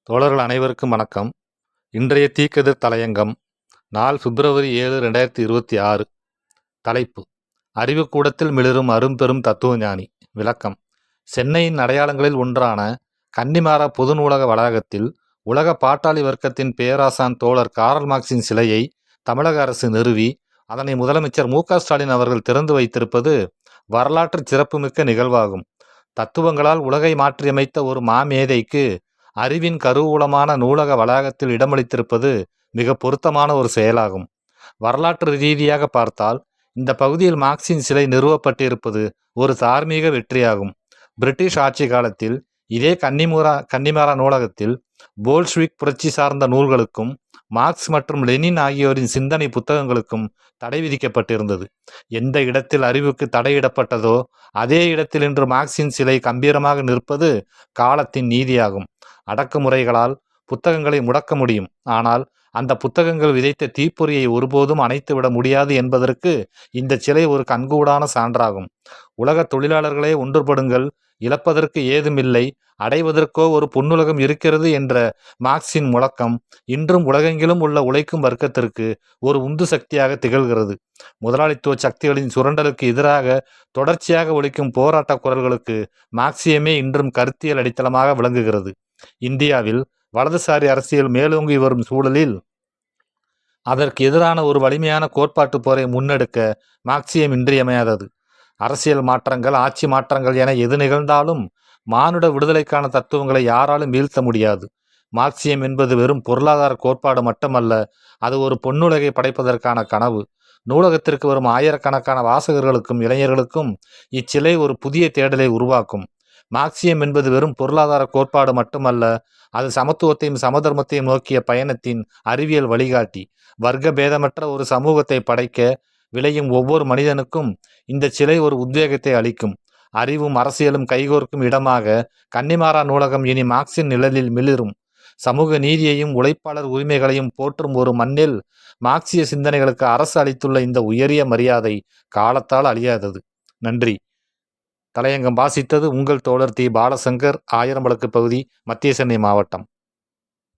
தோழர்கள் அனைவருக்கும் வணக்கம். இன்றைய தீக்கதிர் தலையங்கம் நாள் February 7, 2026. தலைப்பு: அறிவுக்கூடத்தில் மிளிரும் அரும்பெரும் தத்துவஞானி. விளக்கம்: சென்னையின் அடையாளங்களில் ஒன்றான கன்னிமாரா பொது நூலக வளாகத்தில் உலக பாட்டாளி வர்க்கத்தின் பேராசான் தோழர் காரல் மார்க்சின் சிலையை தமிழக அரசு நிறுவி அதனை முதலமைச்சர் மு.க.ஸ்டாலின் அவர்கள் திறந்து வைத்திருப்பது வரலாற்று சிறப்புமிக்க நிகழ்வாகும். தத்துவங்களால் உலகை மாற்றியமைத்த ஒரு மாமேதைக்கு அறிவின் கருவூலமான நூலக வளாகத்தில் இடமளித்திருப்பது மிக பொருத்தமான ஒரு செயலாகும். வரலாற்று ரீதியாக பார்த்தால் இந்த பகுதியில் மார்க்சின் சிலை நிறுவப்பட்டிருப்பது ஒரு தார்மீக வெற்றியாகும். பிரிட்டிஷ் ஆட்சி காலத்தில் இதே கன்னிமாரா நூலகத்தில் போல்ஷ்விக் புரட்சி சார்ந்த நூல்களுக்கும் மார்க்ஸ் மற்றும் லெனின் ஆகியோரின் சிந்தனை புத்தகங்களுக்கும் தடை விதிக்கப்பட்டிருந்தது. எந்த இடத்தில் அறிவுக்கு தடையிடப்பட்டதோ அதே இடத்தில் இன்று மார்க்சின் சிலை கம்பீரமாக நிற்பது காலத்தின் நீதியாகும். அடக்குமுறைகளால் புத்தகங்களை முடக்க முடியும், ஆனால் அந்த புத்தகங்கள் விதைத்த தீப்பொறியை ஒருபோதும் அணைத்துவிட முடியாது என்பதற்கு இந்த சிலை ஒரு கண்கூடான சான்றாகும். உலக தொழிலாளர்களே ஒன்றுபடுங்கள், இழப்பதற்கு ஏதுமில்லை, அடைவதற்கோ ஒரு பொன்னுலகம் இருக்கிறது என்ற மார்க்சின் முழக்கம் இன்றும் உலகெங்கிலும் உள்ள உழைக்கும் வர்க்கத்திற்கு ஒரு உந்து சக்தியாக திகழ்கிறது. முதலாளித்துவ சக்திகளின் சுரண்டலுக்கு எதிராக தொடர்ச்சியாக ஒலிக்கும் போராட்ட குரல்களுக்கு மார்க்சியமே இன்றும் கருத்தியல் அடித்தளமாக விளங்குகிறது. இந்தியாவில் வலதுசாரி அரசியல் மேலோங்கி வரும் சூழலில் அதற்கு எதிரான ஒரு வலிமையான கோட்பாட்டு போரை முன்னெடுக்க மார்க்சியம் இன்றியமையாதது. அரசியல் மாற்றங்கள், ஆட்சி மாற்றங்கள் என எது நிகழ்ந்தாலும் மானுட விடுதலைக்கான தத்துவங்களை யாராலும் வீழ்த்த முடியாது. மார்க்சியம் என்பது வெறும் பொருளாதார கோட்பாடு மட்டுமல்ல, அது ஒரு பொன்னுலகை படைப்பதற்கான கனவு. நூலகத்திற்கு வரும் ஆயிரக்கணக்கான வாசகர்களுக்கும் இளைஞர்களுக்கும் இச்சிலை ஒரு புதிய தேடலை உருவாக்கும். மார்க்சியம் என்பது வெறும் பொருளாதார கோட்பாடு மட்டுமல்ல, அது சமத்துவத்தையும் சமதர்மத்தையும் நோக்கிய பயணத்தின் அறிவியல் வழிகாட்டி. வர்க்க பேதமற்ற ஒரு சமூகத்தை படைக்க விளையும் ஒவ்வொரு மனிதனுக்கும் இந்த சிலை ஒரு உத்வேகத்தை அளிக்கும். அறிவும் அரசியலும் கைகோர்க்கும் இடமாக கன்னிமாரா நூலகம் இனி மார்க்சின் நிழலில் மிளிரும். சமூக நீதியையும் உழைப்பாளர் உரிமைகளையும் போற்றும் ஒரு மண்ணில் மார்க்சிய சிந்தனைகளுக்கு அரசு அளித்துள்ள இந்த உயரிய மரியாதை காலத்தால் அழியாதது. நன்றி. தலையங்கம் வாசித்தது உங்கள் தோழர் தி. பாலசங்கர், ஆயிரம்விளக்கு பகுதி, மத்திய சென்னை மாவட்டம்.